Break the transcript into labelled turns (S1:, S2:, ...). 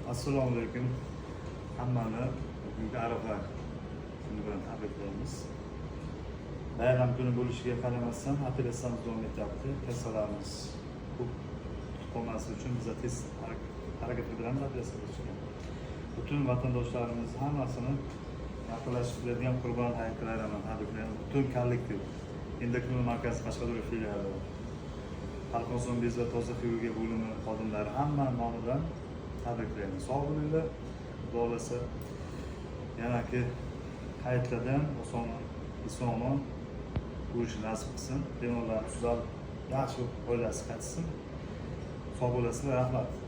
S1: Assalomu alaykum. Hammani bugungi Arafa kuni bilan tabriklaymiz. Bayram kuni bo'lishiga qaramasdan operatsiyamiz davom etyapti. Kasallarimiz ko'p qolmasligi uchun biz tez harakat qilamiz operatsiya qilishga. Butun vatandoshlarimiz hammasini yaqinlashib keladigan Qurbon hayitlarini bilan tabriklaymiz. Butun kollektiv endokrin markazi Qashqadaryo filiali, Xalqon bez va toza xirurgiya bo'limi xodimlari hamma nomidan tabriklaymiz. Sog' bo'linglar. Xudo xolasa yanagi hayitlardan osonman ko'rish nasib qilsin. Bemorlar tuzalib yaxshi oilasi qaytsin. Sog' bo'lasizlar. Rahmat.